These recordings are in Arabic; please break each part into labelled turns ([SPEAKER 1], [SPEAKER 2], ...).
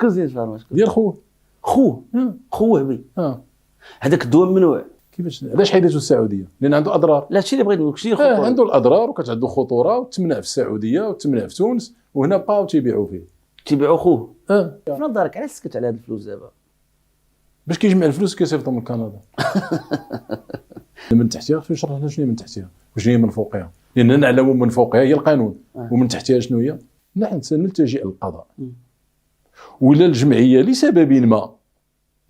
[SPEAKER 1] شكون زيد فارما؟
[SPEAKER 2] ديال خوه.
[SPEAKER 1] خوه وهبي. هذاك الدواء ممنوع.
[SPEAKER 2] كيفاش علاش حيدته السعوديه؟ لان عنده اضرار.
[SPEAKER 1] لا هادشي اللي بغيت نقول، شنو الخطوره؟
[SPEAKER 2] عنده الاضرار وكتعندو خطوره، وتمنع في السعوديه وتمنع في تونس، وهنا بقاو تيبيعوا فيه.
[SPEAKER 1] تيبيعوا خوه. في نظرك علاش سكت على هاد الفلوس دابا؟
[SPEAKER 2] باش كيجمع الفلوس كيصيفطو من كندا. من تحتها خصو يشرح لنا شنو هي من تحتها وشنو هي من فوقها، لان نعلم من فوقها هي القانون ومن تحتها شنو هي. نحن سنلتجئ للقضاء. ولا الجمعيه لسبب ما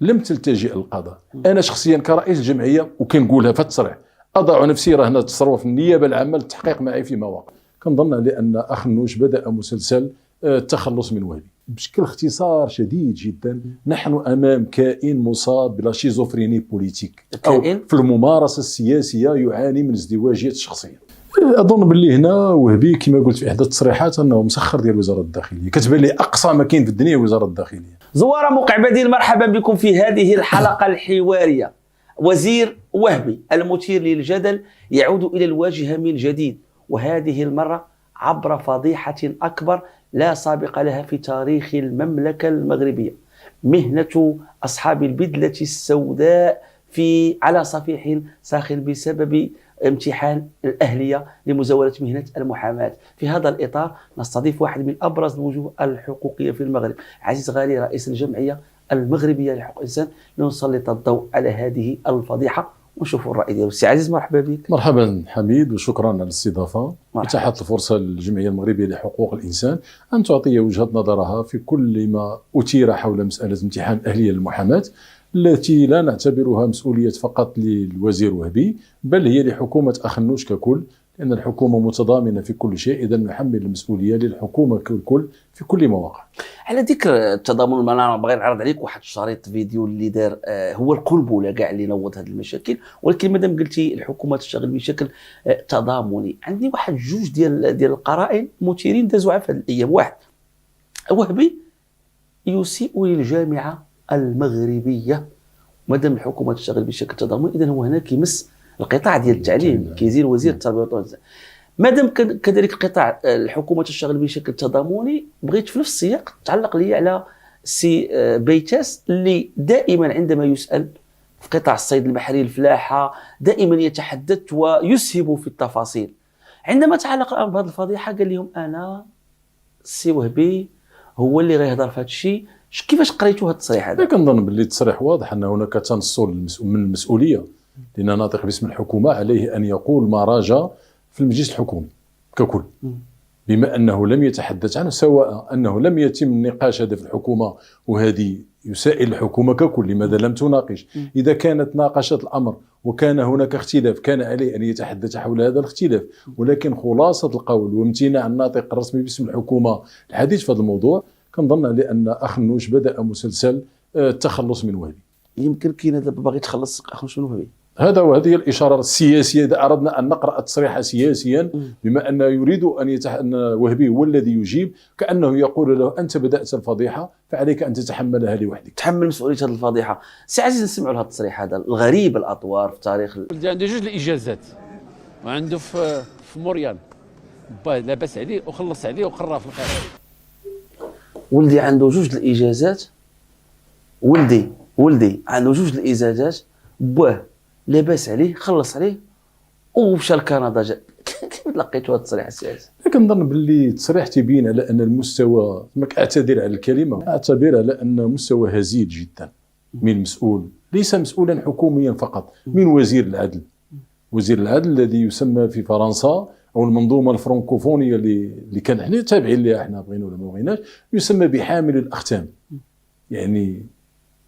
[SPEAKER 2] لم تلتجئ للقضاء، انا شخصيا كرئيس الجمعيه وكنقولها في التصريح، اضع نفسي رهن التصرف في النيابه العامه للتحقيق معي فيما وقع. كنظن على ان اخ النوش بدا مسلسل التخلص من وهبي. بشكل اختصار شديد جدا، نحن امام كائن مصاب بلا شيزوفريني بوليتيك، او في الممارسه السياسيه يعاني من ازدواجيه الشخصيه. اظن باللي هنا وهبي كما قلت في احدى التصريحات انه مسخر ديال وزاره الداخليه، كتبان لي اقصى ما كاين في الدنيا وزاره الداخليه.
[SPEAKER 1] زوار موقع بديل، مرحبا بكم في هذه الحلقه الحواريه. وزير وهبي المثير للجدل يعود الى الواجهه من جديد، وهذه المره عبر فضيحه اكبر لا سابق لها في تاريخ المملكه المغربيه. مهنه اصحاب البدله السوداء على صفيح ساخن بسبب امتحان الأهلية لمزاولة مهنة المحاماة. في هذا الإطار نستضيف واحد من أبرز الوجوه الحقوقية في المغرب، عزيز غالي، رئيس الجمعية المغربية لحقوق الإنسان، لنسلط الضوء على هذه الفضيحة ونشوفوا الرأي ديالو. سي عزيز مرحبا بك.
[SPEAKER 2] مرحبا حميد، وشكرا على الاستضافة. اتاحت الفرصة للجمعية المغربية لحقوق الإنسان أن تعطي وجهة نظرها في كل ما أثير حول مسألة امتحان الأهلية للمحاماة، التي لا نعتبرها مسؤولية فقط للوزير وهبي، بل هي لحكومة أخ النوش ككل، لأن الحكومة متضامنة في كل شيء، إذا نحمل المسؤولية للحكومة ككل في كل مواقع.
[SPEAKER 1] على ذكر التضامن، انا باغي نعرض عليك واحد الشريط فيديو اللي دار هو القنبله كاع اللي نوض هذه المشاكل، ولكن مادام قلتي الحكومه تشتغل بشكل تضامني، عندي واحد جوج ديال القرائن مثيرين دازوا في هذه الايام. واحد، وهبي يسيء للجامعه المغربيه. مادام الحكومه تشتغل بشكل تضامني، اذا هو هنا كيمس القطاع ديال التعليم، كيزير وزير التربيه والتعليم. مادام كذلك القطاع الحكومه تشتغل بشكل تضامني، بغيت في نفس السياق تعلق لي على سي بيتاس، اللي دائما عندما يسال في قطاع الصيد البحري الفلاحه دائما يتحدث ويسهب في التفاصيل. عندما تعلق الامر بهذه الفضيحه قال لهم انا سي وهبي هو اللي غيهضر في هذا الشيء. كيفاش قريتوا هذا التصريح هذا؟
[SPEAKER 2] كنظن باللي التصريح واضح ان هناك تنصل من المسؤوليه، لان ناطق باسم الحكومه عليه ان يقول ما راجع في المجلس الحكومي ككل، بما انه لم يتحدث عنه، سواء انه لم يتم النقاش هذا في الحكومه، وهذه يسائل الحكومه ككل لماذا لم تناقش. اذا كانت ناقشت الامر وكان هناك اختلاف، كان عليه ان يتحدث حول هذا الاختلاف، ولكن خلاصه القول وامتناع الناطق الرسمي باسم الحكومه الحديث في هذا الموضوع، كنظن على ان اخ النوش بدا مسلسل التخلص من وهبي.
[SPEAKER 1] يمكن كاين دابا باغي تخلص اخ النوش من وهبي.
[SPEAKER 2] وهذه الإشارة السياسية، إذا أردنا أن نقرأ التصريح سياسيا، بما أنه يريد أن وهبي هو الذي يجيب، كأنه يقول له أنت بدأت الفضيحة فعليك أن تتحملها لوحدك،
[SPEAKER 1] تحمل مسؤولية هذه الفضيحة. سي عزيز، نسمعوا لهذا التصريح هذا الغريب الأطوار في تاريخ.
[SPEAKER 3] عنده جوج الإجازات، وعنده في موريال لاباس عليه وخلص عليه وقراه في القاهرة.
[SPEAKER 1] ولدي عنده جوج الإجازات، ولدي عنده جوج الإجازات، بواه لاباس عليه خلص عليه ومشى لكندا. كيف لقيتوا هذا التصريح السياسي؟
[SPEAKER 2] كنظن باللي التصريح تبين على ان المستوى، اعتذر على الكلمه، اعتبر على ان مستوى هزيل جدا من مسؤول، ليس مسؤولا حكوميا فقط، من وزير العدل. وزير العدل الذي يسمى في فرنسا، او المنظومه الفرنكوفونيه اللي كان احنا تابعين لها، احنا بغينا ولا ما بغيناش، يسمى بحامل الاختام. يعني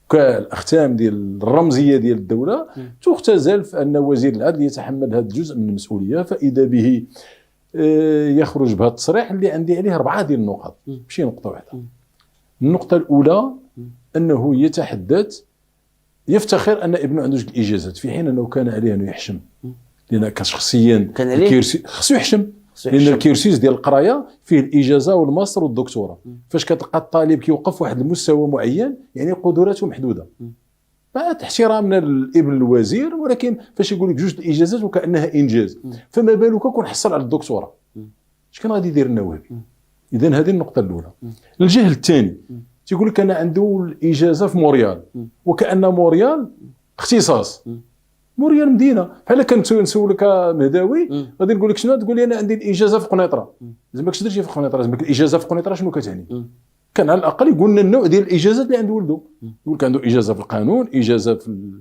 [SPEAKER 2] كالاختام ديال الرمزيه ديال الدوله تختزل في ان وزير العدل يتحمل هذا الجزء من المسؤوليه. فاذا به يخرج بهذا التصريح اللي عندي عليه 4 ديال النقط، ماشي نقطه واحده. النقطه الاولى انه يتحدث يفتخر ان ابنه عنده جوج الاجازات، في حين انه كان عليه انه يحشم، لان كشخصيا خصو يحشم، لان الكيرسيس ديال القرايه فيه الاجازه والماستر والدكتوراه. فاش كتلقى الطالب كيوقف واحد المستوى معين، يعني قدراته محدوده، بعد احترامنا لابن الوزير، ولكن فاش يقول لك جوج الاجازات وكانها انجاز، فما بالك كون حصل على الدكتوراه، اش كان غادي يدير لنا وهبي؟ اذا هذه النقطه الاولى. الجهل الثاني، تيقول لك انا عنده الاجازه في موريال، وكان موريال اختصاص. موريال مدينه، بحال كنت نسولك مهداوي غادي نقول لك شنو، تقول لي انا عندي الاجازه في قنيطره. زعما كش درتي في قنيطره؟ زعما الاجازه في قنيطره شنو كتعني؟ كان على الاقل يقول لنا النوع ديال الاجازات اللي عند ولده. يقول لك عنده اجازه في القانون، اجازه في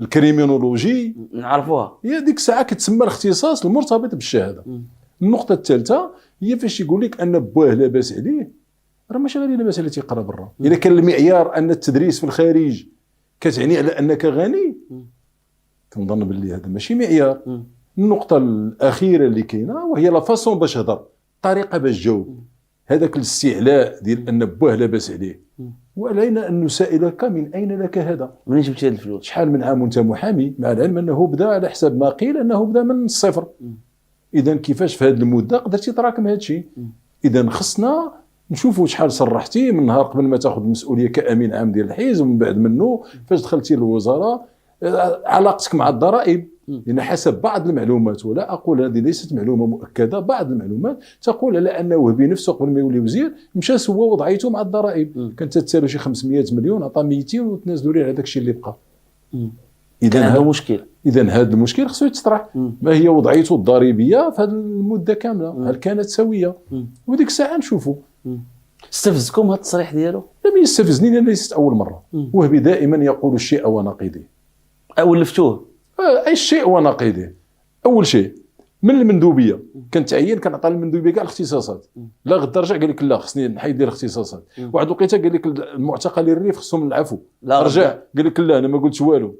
[SPEAKER 2] الكريمينولوجي،
[SPEAKER 1] نعرفوها.
[SPEAKER 2] هي ديك الساعه كتسمى الاختصاص المرتبط بالشهاده. النقطه الثالثه هي فاش يقول لك ان باه لاباس عليه، راه ماشي غير لاباس عليه تيقرا برا. اذا كان المعيار ان التدريس في الخارج كتعني على انك غني، كنظن باللي هذا ماشي معيار. النقطه الاخيره اللي كاينه وهي لا فاسون باش هضر، الطريقه باش جاوب. هذاك الاستعلاء ديال ان باه لاباس عليه، وعلينا ان نسائلك من اين لك هذا؟
[SPEAKER 1] منين جبتي هاد الفلوس؟
[SPEAKER 2] شحال من عام وانت محامي، مع العلم انه بدا على حسب ما قيل انه بدا من الصفر. اذا كيفاش في هذه المده قدرتي تراكم هذا الشيء؟ اذا خصنا نشوفوا شحال صرحتي من نهار قبل ما تاخذ المسؤوليه كامين عام ديال الحزب، ومن بعد منه فاش دخلتي للوزاره، علاقتك مع الضرائب. لان حسب بعض المعلومات، ولا اقول هذه ليست معلومه مؤكده، بعض المعلومات تقول على ان وهبي نفسه قبل ما يولي وزير مشى سوى وضعيته مع الضرائب، كانت تتسالو شي 500 مليون، عطى 200 وتنازلوا ليه على داك الشيء اللي بقى.
[SPEAKER 1] اذا هذا مشكل.
[SPEAKER 2] اذا هذا المشكل خصو يتطرح. ما هي وضعيته الضريبيه في هذه المده كامله؟ هل كانت سويه؟ وديك الساعه نشوفوا.
[SPEAKER 1] استفزكم هذا التصريح ديالو؟
[SPEAKER 2] لم يستفزني، لان ليست اول مره. وهبي دائما يقول الشيء ونقيضه.
[SPEAKER 1] ولفتوه
[SPEAKER 2] اي شيء ونقيضه. اول شيء من المندوبيه كنتعين، كنعطى المندوبيه كاع الاختصاصات. لا غدا رجع قال لك لا خصني نحيد ديال الاختصاصات. واحد الوقيته قال لك المعتقلين الريف خصهم العفو، رجع قال لك لا انا ما قلتش والو.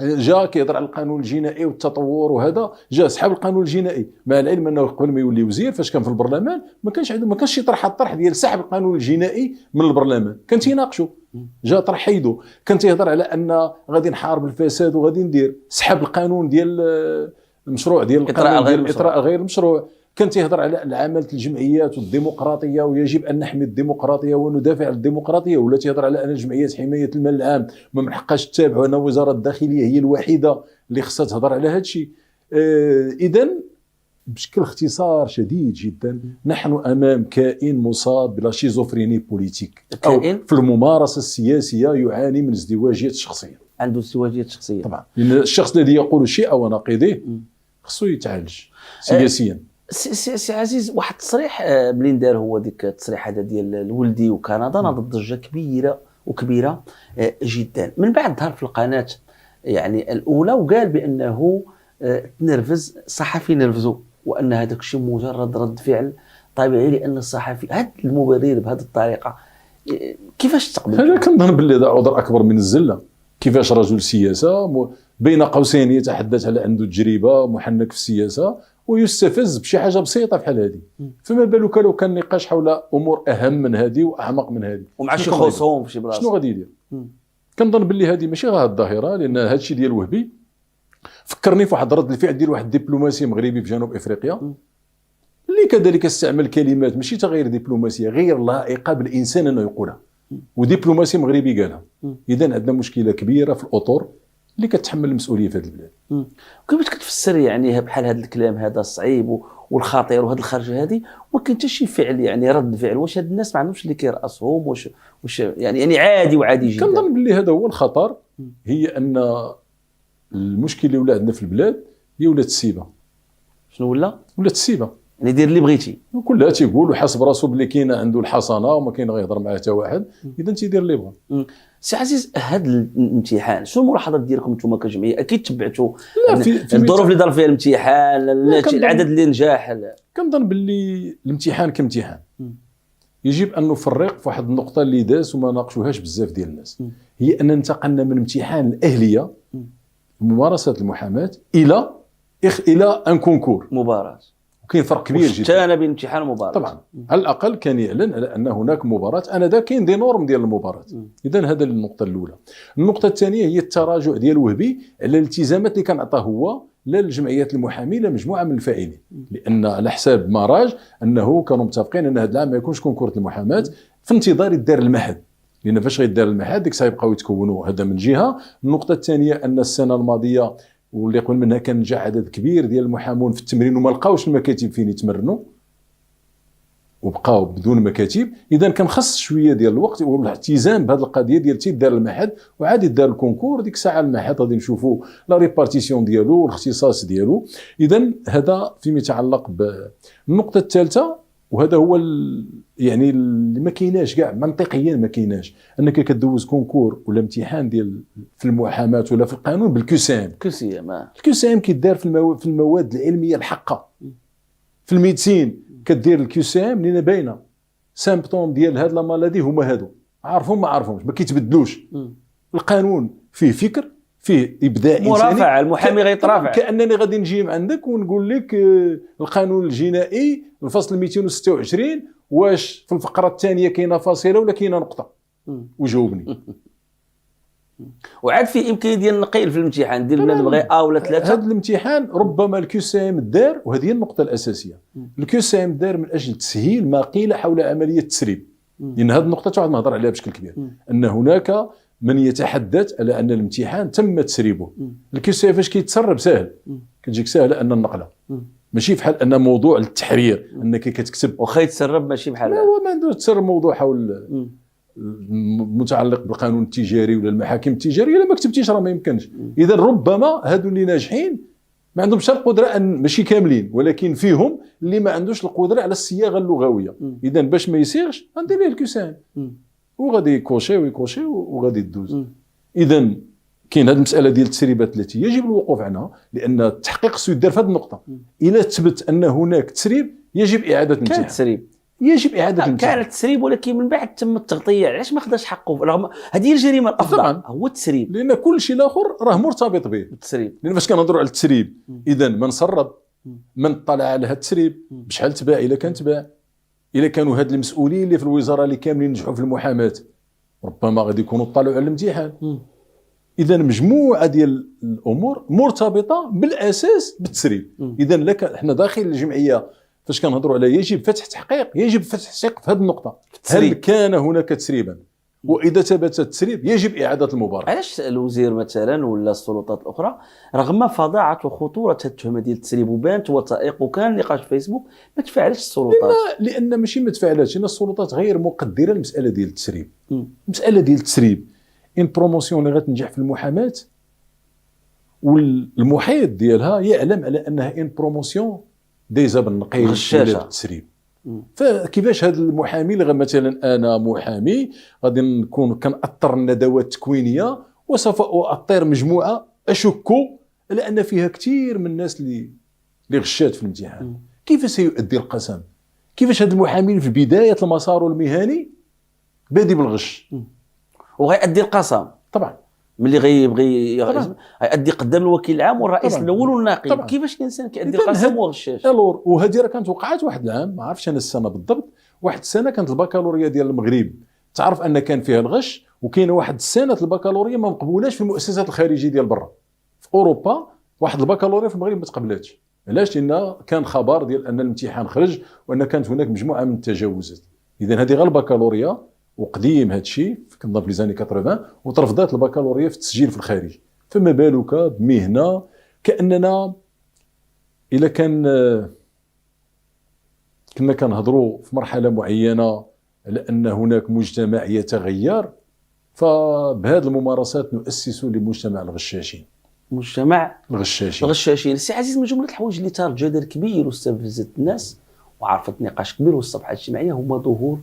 [SPEAKER 2] جا كيهضر على القانون الجنائي والتطور وهذا، جا سحب القانون الجنائي، مع العلم انه قبل ما يولي وزير فاش كان في البرلمان ما كانش يطرح الطرح ديال سحب القانون الجنائي من البرلمان، كان تيناقشوا. جا طرح حيدو، كان تيهضر على ان غادي نحارب الفساد وغادي ندير، سحب القانون ديال المشروع ديال الاطراء غير المشروع. كان تيهضر على عماله الجمعيات والديمقراطيه، ويجب ان نحمي الديمقراطيه وندافع عن الديمقراطيه، ولا تيهضر على ان جمعيات حمايه المال العام ما من حقاش تتابع، وان وزاره الداخليه هي الوحيده اللي خصها تهضر على هذا الشيء. اذا بشكل اختصار شديد جدا نحن امام كائن مصاب بلا شيزوفريني بوليتيك، او في الممارسه السياسيه يعاني من ازدواجيه شخصيه.
[SPEAKER 1] عنده ازدواجيه شخصيه
[SPEAKER 2] طبعا، لان الشخص الذي يقول الشيء ونقيضه خصو يتعالج سياسيا.
[SPEAKER 1] سي عزيز، واحد التصريح منين دار هو ديك التصريح هذا ديال الولدي وكندا، ناض ضجه كبيره جدا. من بعد ظهر في القناه يعني الاولى وقال بانه تنرفز صحفي، نرفزو، وان هذاك الشيء مجرد رد فعل طبيعي لان الصحفي. هذا المبرر بهذه الطريقه كيفاش تقبل؟
[SPEAKER 2] انا كنظن باللي هذا عذر اكبر من الزله. كيفاش رجل سياسه بين قوسين يتحدث على عنده تجربه محنك في السياسه ويستفز بشي حاجه بسيطه بحال هذه؟ فما بالك لو كان نقاش حول امور اهم من هذه واعمق من هذه،
[SPEAKER 1] ومع شي خصوم في شي بلاصه،
[SPEAKER 2] شنو غادي يدير؟ كنظن باللي هذه ماشي غير الظاهره، لان هذا الشيء ديال وهبي فكرني في واحد رد الفعل ديال واحد الدبلوماسي مغربي في جنوب افريقيا، اللي كذلك استعمل كلمات ماشي تغير دبلوماسيه غير لائقه بالانسان انه يقولها، ودبلوماسي مغربي قالها. اذا عندنا مشكله كبيره في الاطر اللي كتحمل المسؤوليه في هذه البلاد.
[SPEAKER 1] كيفاش كتفسر يعني بحال هذا الكلام هذا الصعيب والخطير وهذه الخرجه هذه، وما كاين حتى شي فعل يعني رد فعل؟ واش هاد الناس ما عندهمش اللي كيرأسهم؟ واش يعني عادي وعادي جدا؟
[SPEAKER 2] كنظن باللي هذا هو الخطر. هي ان المشكل اللي ولا عندنا في البلاد هي ولات السيبه.
[SPEAKER 1] شنو ولات
[SPEAKER 2] السيبه،
[SPEAKER 1] يعني دير اللي بغيتي،
[SPEAKER 2] كلها تيقول وحسب راسو بلي كاين عنده الحصانه وما كاين غيهضر معاه حتى واحد، اذا تيدير اللي بغا.
[SPEAKER 1] سي عزيز، هذا الامتحان شنو الملاحظات ديالكم نتوما كجمعيه؟ اكيد تبعتوا
[SPEAKER 2] في
[SPEAKER 1] الظروف اللي دار فيها الامتحان، العدد اللي نجاح.
[SPEAKER 2] كنظن باللي الامتحان كامتحان يجب ان نفرق في واحد النقطه اللي داز وما ناقشوهاش بزاف ديال الناس، هي ان انتقلنا من امتحان الاهليه ممارسه المحاماه الى ان كونكور
[SPEAKER 1] مباراه.
[SPEAKER 2] وكاين فرق كبير جدا
[SPEAKER 1] شتانا بين امتحان ومباراه.
[SPEAKER 2] طبعا على الاقل كان يعلن على ان هناك مباراه، انا ذا كاين دي نورم ديال المباراه. اذا هذا النقطه الاولى. النقطه الثانيه هي التراجع ديال وهبي على الالتزامات اللي كان عطاه هو لا للجمعيات المحامين لا مجموعه من الفاعلين، لان على حساب مراج انه كانوا متفقين ان هذا العام ما يكونش كونكور المحاماه في انتظار الدار المعهد، لان فاش غيدار المعهد ديك الساعه يبقاو يتكونوا. هذا من جهه. النقطه الثانيه ان السنه الماضيه واللي قبل منها كان جاء عدد كبير ديال المحامون في التمرين وما لقاوش المكاتب فين يتمرنوا، وبقاو بدون مكاتب. اذا كان خص شويه ديال الوقت والالتزام بهذه القضيه ديال تيدار المعهد وعاد يدار الكونكور. ديك الساعه المعهد غادي نشوفوا لا ريبارتيسيون ديالو والاختصاص ديالو. اذا هذا فيما يتعلق بالنقطه الثالثه، وهذا هو يعني اللي ما كايناش كاع منطقيا، ما كايناش انك كدوز كونكور ولا امتحان ديال في المحاماه ولا في القانون بالكسام. الكسام كيدار في المواد العلميه الحقه. في الميديسين كدير الكسام لينا باينه سامبتوم ديال هاد لا مالادي هما هادو، عارفهم ما عارفهمش، ما كيتبدلوش. القانون فيه فكر، فيه ابداع انساني
[SPEAKER 1] مرافع، المحامي غيترافع.
[SPEAKER 2] كانني غادي نجي عندك ونقول لك القانون الجنائي الفصل 226 واش في الفقره الثانيه كاينه فاصله ولا كاينه نقطه، وجاوبني.
[SPEAKER 1] وعاد في امكانيه ديال النقيل في الامتحان ديال بنادم بغى ولا 3.
[SPEAKER 2] هذا الامتحان ربما الكسام دار، وهذه هي النقطه الاساسيه. الكسام دار من اجل تسهيل ما قيل حول عمليه التسريب، لان هذه النقطه تعود نهضر عليها بشكل كبير، ان هناك من يتحدث على ان الامتحان تم تسريبه. الكسام فاش كيتسرب سهل، كتجيك سهله ان النقله، ماشي بحال ان موضوع التحرير انك كتكتب
[SPEAKER 1] واخا يتسرب، ماشي بحال
[SPEAKER 2] هو ما عنده تسرب موضوع حول متعلق بالقانون التجاري ولا المحاكم التجاريه. الا ما كتبتيش راه ما يمكنش. اذا ربما هادو اللي ناجحين ما عندهمش القدره، ان ماشي كاملين ولكن فيهم اللي ما عندوش القدره على الصياغه اللغويه. اذا باش ما يصيغش غندير ليه الكسام وغادي يكوشي وغادي يدوز. اذا كاين هذه المساله ديال التسريبات التي يجب الوقوف عنها، لان التحقيق خصو يدار في هذه النقطه. الا ثبت ان هناك تسريب يجب اعاده الامتحان.
[SPEAKER 1] كان تسريب،
[SPEAKER 2] يجب اعاده الامتحان.
[SPEAKER 1] كان تسريب، ولكن من بعد تم التغطيه. علاش ما خداش حقه؟ رغم هذه الجريمه الافضل
[SPEAKER 2] طبعا
[SPEAKER 1] هو التسريب،
[SPEAKER 2] لان كل شيء الاخر راه مرتبط به
[SPEAKER 1] التسريب.
[SPEAKER 2] لان فاش كنهضروا على التسريب، اذا من سرب، من اطلع على هذا التسريب، بشحال تباع، الا كان تباع، الا كانوا هاد المسؤولين اللي في الوزاره اللي كاملين نجحوا في المحاماه ربما غادي يكونوا طلعوا على الامتحان. اذا مجموعه ديال الامور مرتبطه بالاساس بالتسريب. اذا لك احنا داخل الجمعيه فاش كنهضروا على يجب فتح تحقيق، يجب فتح تحقيق في هذه النقطه. هل كان هناك تسريبا؟ واذا ثبت التسريب يجب اعاده المباراه.
[SPEAKER 1] علاش الوزير مثلا ولا السلطات الاخرى رغم فظاعه وخطوره التهمه ديال التسريب وبانت وثائق وكان نقاش في فيسبوك ما تفاعلش السلطات؟
[SPEAKER 2] لان ماشي ما تفاعلاتش، لان السلطات غير مقدره المساله ديال التسريب. المساله ديال التسريب ان بروموسيون اللي غتنجح في المحاماه والمحيط ديالها يعلم على انها ان بروموسيون ديزا بالنقيل
[SPEAKER 1] غشاشه
[SPEAKER 2] التسريب. فكيفاش هذا المحامي اللي مثلا انا محامي غادي نكون كنأطر الندوات التكوينيه وسوف اؤطر مجموعه اشك على ان فيها كثير من الناس اللي غشات في الامتحان. كيف سيؤدي القسم؟ كيفاش هذا المحامي في بدايه المسار المهني بادي بالغش
[SPEAKER 1] وغيأدي القسم؟
[SPEAKER 2] طبعا
[SPEAKER 1] ملي غيبغي غيأدي قدام الوكيل العام والرئيس
[SPEAKER 2] طبعاً.
[SPEAKER 1] الاول والناقب.
[SPEAKER 2] طبعاً.
[SPEAKER 1] كيفاش الانسان كيأدي القسم وغشاش؟
[SPEAKER 2] الور وهذه راه كانت وقعت واحد العام، ما عرفتش انا السنه بالضبط، واحد السنه كانت البكالوريا ديال المغرب تعرف ان كان فيها الغش، وكاينه واحد السنه البكالوريا ما مقبولاش في المؤسسات الخارجيه ديال برا. في اوروبا واحد البكالوريا في المغرب ما تقبلاتش. علاش؟ لان كان خبر ديال ان الامتحان خرج وان كانت هناك مجموعه من التجاوزات. اذا هذه غير البكالوريا، وقديم هذا الشيء كنظن في ليزاني 80 وترفضات البكالوريا في التسجيل في الخارج. فما بالك بمهنه كاننا الا كنا كنهضروا في مرحله معينه على ان هناك مجتمع يتغير، فبهذه الممارسات نؤسس لمجتمع الغشاشين.
[SPEAKER 1] مجتمع
[SPEAKER 2] الغشاشين.
[SPEAKER 1] السي عزيز، من جمله الحوايج اللي ثارت جدل كبير واستفزت الناس وعرفت نقاش كبير والصفحات الاجتماعيه هما ظهور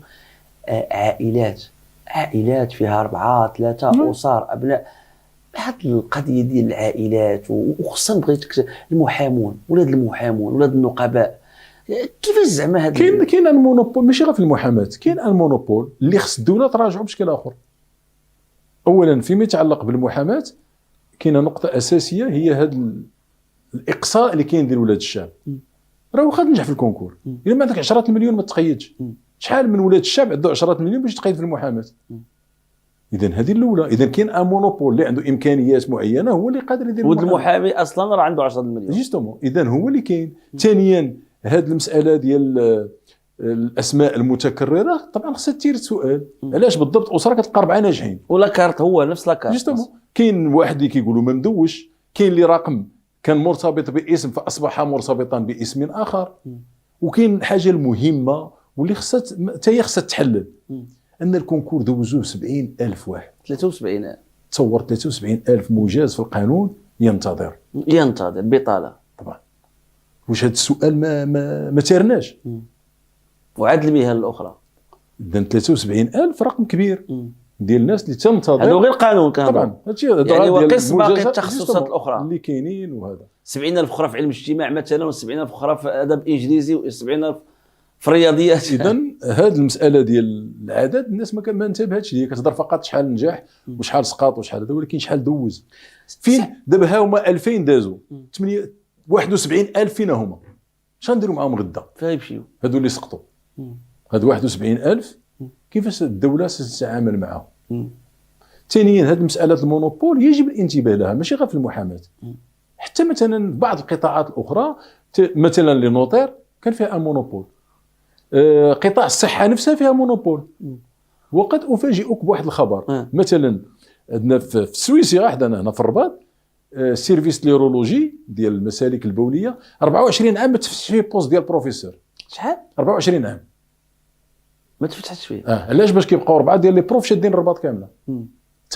[SPEAKER 1] عائلات فيها 4 3 أسر أبناء. هذه القضية ديال العائلات وخصوصا بغيتك المحامون، ولاد النقباء، كيفاش زعما هذا؟
[SPEAKER 2] كاين المونوبول ماشي غير في المحاماة، كاين المونوبول اللي خص الدولة تراجعه بشكل آخر. أولا فيما يتعلق بالمحاماة كاينه نقطة أساسية هي هذا الإقصاء اللي كاين ديال ولاد الشعب. راه واخا تنجح في الكونكور إلا ما عندك 10 مليون ما تقيدش. شحال من ولاد الشعب عنده 10 مليون باش يتقيد في المحاماه؟ اذا هذه الاولى. اذا كاين ان مونوبول اللي عنده امكانيات معينه هو اللي قادر يدير
[SPEAKER 1] ود المحامي اصلا راه عنده 10 مليون
[SPEAKER 2] جوستومون. اذا هو اللي كاين. ثانيا هذه المساله ديال الاسماء المتكرره طبعا خصها تثير السؤال علاش بالضبط اسره كتلقى 4 ناجحين
[SPEAKER 1] ولا كارت هو نفس لاكارت
[SPEAKER 2] جوستومون. كاين واحد اللي كيقولوا ما مدوش، كاين اللي رقم كان مرتبط باسم فاصبح مرتبطا باسم اخر. وكاين الحاجه المهمه واللي خصها حتى هي خصها تحلل ان الكونكور دوزوه 70,000 واحد.
[SPEAKER 1] 73
[SPEAKER 2] تصور 73,000 مجاز في القانون ينتظر
[SPEAKER 1] بطاله.
[SPEAKER 2] طبعا واش هذا السؤال ما تارناش.
[SPEAKER 1] وعاد المهن الاخرى
[SPEAKER 2] اذا 73,000 رقم كبير ديال الناس اللي تنتظر.
[SPEAKER 1] هذا غير قانون كان
[SPEAKER 2] طبعا هادشي
[SPEAKER 1] يعني وقس باقي التخصصات الاخرى
[SPEAKER 2] اللي كاينين وهذا
[SPEAKER 1] 70,000 اخرى في علم الاجتماع مثلا، و70,000 اخرى في ادب انجليزي، و70,000 في الرياضيات.
[SPEAKER 2] اذا هذه المساله ديال العدد الناس ما انتبهتش ليه، كتهضر فقط شحال نجح وشحال سقط وشحال هذا، ولكن شحال دوز فين. دابا ها هما 2000 دازوا 71,000 فينا هما، شنو نديروا معاهم غدا؟
[SPEAKER 1] فين يمشيو
[SPEAKER 2] هادو اللي سقطوا؟ هاد 71,000 كيفاش الدوله ستتعامل معاهم؟ ثانيا هذه مساله المونوبول يجب الانتباه لها، ماشي غير في المحاماه، حتى مثلا بعض القطاعات الاخرى مثلا لي نوتير كان فيها مونوبول، قطاع الصحه نفسها فيها مونوبول. وقد افاجئك بواحد الخبر مثلا عندنا في سويسرا، عندنا هنا في الرباط سيرفيس ليرولوجي ديال المسالك البوليه 24 عام ما تفتحش فيه بوست ديال بروفيسور.
[SPEAKER 1] شحال؟
[SPEAKER 2] 24 عام
[SPEAKER 1] ما تفتحش فيه.
[SPEAKER 2] علاش؟ باش كيبقاو 4 ديال لي بروف شادين الرباط كامله.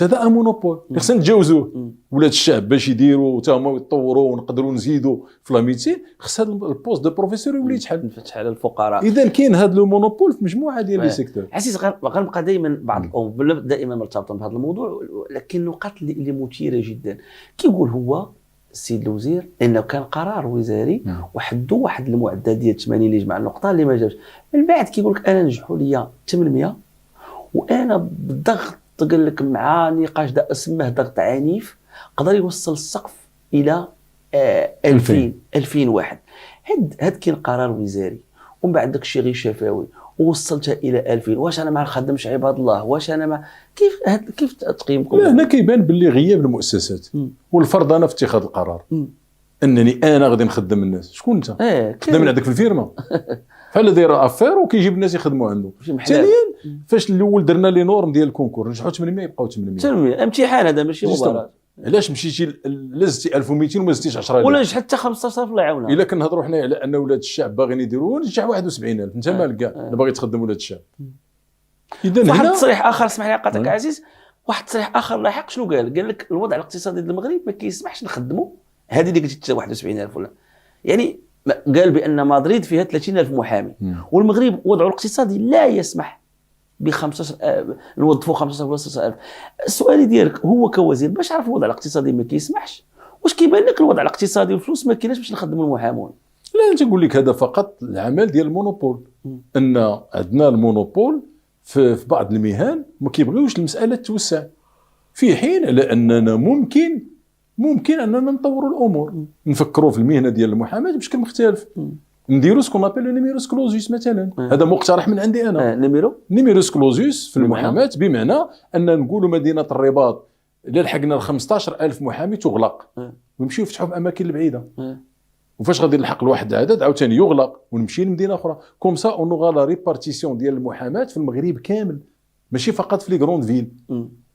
[SPEAKER 2] هذا مونوبول اللي خصنا نتجاوزوه. ولاد الشعب باش يديروا حتى هما يطوروا ونقدروا نزيدوا في لا ميتي، خص هذا البوست دو بروفيسور يولي يتحل
[SPEAKER 1] نفتح على الفقراء.
[SPEAKER 2] اذا كاين هذا لو مونوبول في مجموعه ديال لي سيكتور.
[SPEAKER 1] عزيز غنبقى دائما بعض الامور دائما مرتبطه بهذا الموضوع، لكن النقاط اللي مثيره جدا. كيقول هو السيد الوزير انه كان قرار وزاري وحدوا واحد المعدل ديال 80 اللي جمع النقطه اللي ما جابش، من بعد كيقول لك انا نجحوا ليا 800 وانا بالضغط قال لك مع نقاش دا اسمه ضغط عنيف قدر يوصل السقف الى 2000 واحد. هاد كاين قرار وزاري ومن بعد داك الشيء غير شفوي ووصلتها الى 2000. واش انا ما نخدمش عباد الله؟ واش انا ما كيف تقييمكم؟
[SPEAKER 2] لا هنا كيبان باللي غياب المؤسسات والفرض انا في اتخاذ القرار انني انا غادي نخدم الناس. شكون انت؟ خدام عندك في الفيرما بحال داير افير وكيجيب الناس يخدموا عنده. ثانيا فاش الاول درنا لي نورم ديال الكونكور نجحوا 800 يبقاو 800
[SPEAKER 1] امتحان هذا ماشي مباراه.
[SPEAKER 2] علاش مشيتي لزتي 1200 وما زدتيش 10,000
[SPEAKER 1] ولا نجح حتى 15,000 الله يعاونها.
[SPEAKER 2] الا كنهضروا حنا على ان ولاد الشعب باغيين يديروا نجح 71,000 انت مالك كاع انا باغي تخدم ولاد الشعب. اذا
[SPEAKER 1] واحد التصريح اخر اسمح لي قاطعك عزيز، واحد التصريح اخر لاحق شنو قال لك الوضع الاقتصادي ديال المغرب ما كيسمحش نخدموا هذه اللي قلتي 71,000 ولا يعني قال بان مدريد فيها 30,000 محامي والمغرب وضعه الاقتصادي لا يسمح ب 15 نوظفوا 15 ولا 16,000. السؤال ديالك هو كوزير باش عرف الوضع الاقتصادي ما كيسمحش، واش كيبان لك الوضع الاقتصادي والفلوس ما كايناش باش نخدموا المحامون؟
[SPEAKER 2] لا انت نقول لك هذا فقط العمل ديال المونوبول، ان عندنا المونوبول في بعض المهن ما كيبغيوش المساله توسع، في حين على اننا ممكن اننا نطوروا الامور، نفكروا في المهنه ديال المحاماه بشكل مختلف، نديرو سكون ابل نيميروس كلوزيوس مثلا. هذا مقترح من عندي انا. نيميروس كلوزيوس في المحاماه بمعنى ان نقولوا مدينه الرباط الا لحقنا 15,000 محامي تغلق ونمشيو نفتحوا في اماكن البعيده، وفاش غادي نلحق لواحد العدد عاوتاني يغلق ونمشي لمدينه اخرى. كوم سا اون نوغا لا ريبارتيسيون ديال المحاماه في المغرب كامل، ماشي فقط في لي غروند فيل.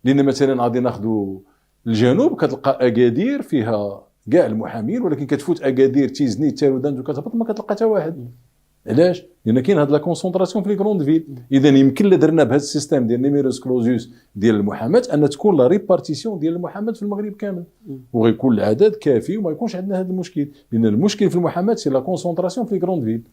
[SPEAKER 2] لان مثلا غادي ناخذوا الجنوب كتلقى اكادير فيها كاع المحامين، ولكن كتفوت اكادير تيزني تارودانت وكتهبط ما كتلقى حتى واحد. علاش؟ لان كاين هاد لا كونسونطراسيون في لي غروند فيل. اذا يمكن لا درنا بهذا السيستيم ديال نيميروس كلوزيوس ديال المحاماه ان تكون لا ريبارتيسيون ديال المحاماه في المغرب كامل، وغيكون العدد كافي وما يكونش عندنا هذا المشكل، لان المشكل في المحاماه سي لا كونسونطراسيون في لي غروند فيل.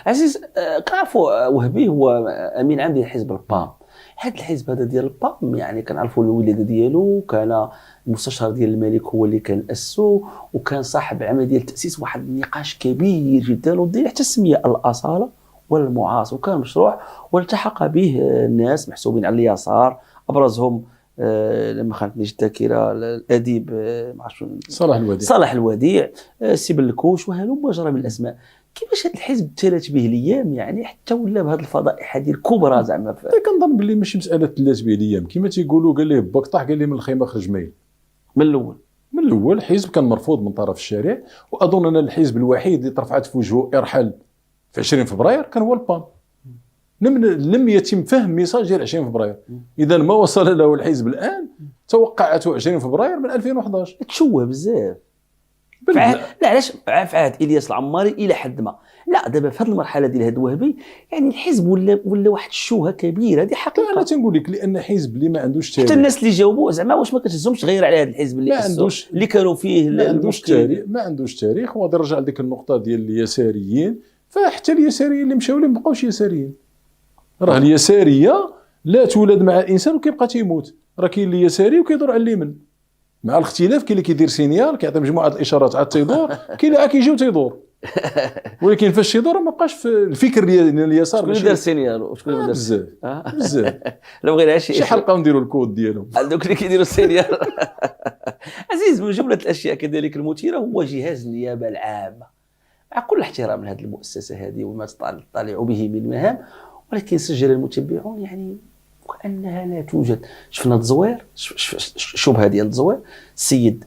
[SPEAKER 1] عزيز كنعرفوا وهبي هو امين عام ديال حزب البام. هذا الحزب هذا ديال البام يعني كنعرفوا الولاده ديالو، كان المستشار ديال الملك هو اللي كان اسسو، وكان صاحب العمل ديال تاسيس واحد النقاش كبير جدا ودير حتى السميه الاصاله والمعاصر، وكان مشروع والتحق به الناس محسوبين على اليسار، ابرزهم لما خانتنيش الذاكره الاديب صلاح الوديع سي بلكوش وهلم جرى من الاسماء. كيفاش هذا الحزب تلات به الايام يعني حتى ولا بهذه الفضائح هذه الكبرى زعما؟
[SPEAKER 2] كنظن باللي ماشي مساله تلات به الايام كما تيقولوا، قال ليه باك طاح قال ليه من الخيمه خرج ميل. من الاول الحزب كان مرفوض من طرف الشارع، واظن ان الحزب الوحيد اللي ترفعت في وجهه ارحل في 20 فبراير كان هو البام. لم يتم فهم ميساج ديال 20 فبراير، اذا ما وصل له الحزب الان توقعته 20 فبراير من 2011.
[SPEAKER 1] تشوه بزاف. لا علاش في عهد الياس العماري الى حد ما، لا دابا في هذه المرحله ديال هذا الوهبي يعني الحزب ولا واحد الشوهه كبيره، هذه حقيقه.
[SPEAKER 2] انا تنقول لك لان حزب اللي ما عندوش تاريخ،
[SPEAKER 1] حتى الناس اللي جاوبوا زعما واش ما كتهزهمش غير على هذا الحزب اللي
[SPEAKER 2] ما عندوش
[SPEAKER 1] اللي كانوا فيه
[SPEAKER 2] ما عندوش
[SPEAKER 1] المشكل.
[SPEAKER 2] تاريخ، ما عندوش تاريخ. وغادي نرجع لديك النقطه ديال اليساريين، فحتى اليساريين اللي مشاو ما بقاوش يساريين. راه اليساريه لا تولد مع الانسان وكيبقى تيموت، راه كاين اللي يساري وكيدور على اليمين مع الاختلاف. كاين اللي كيدير سينيال كيعطي مجموعه الاشارات عاد تيدور، كاين اللي عاد كيجي وتيدور. ولكن فاش تيدور ما بقاش في الفكر ديال اليسار.
[SPEAKER 1] شكون اللي دار سينيال وشكون اللي دار
[SPEAKER 2] بزاف بزاف.
[SPEAKER 1] لا بغينا
[SPEAKER 2] شي حلقه نديروا الكود ديالهم
[SPEAKER 1] دوك اللي كيديروا السينيال. عزيز، من جمله الاشياء كذلك المثيره هو جهاز النيابه العامه، مع كل احترام لهذه المؤسسه هذه وما تطالع به من مهام، ولكن سجل المتبعون يعني وكأنها لا توجد. شفنا التزوير، شبهه ديال التزوير، السيد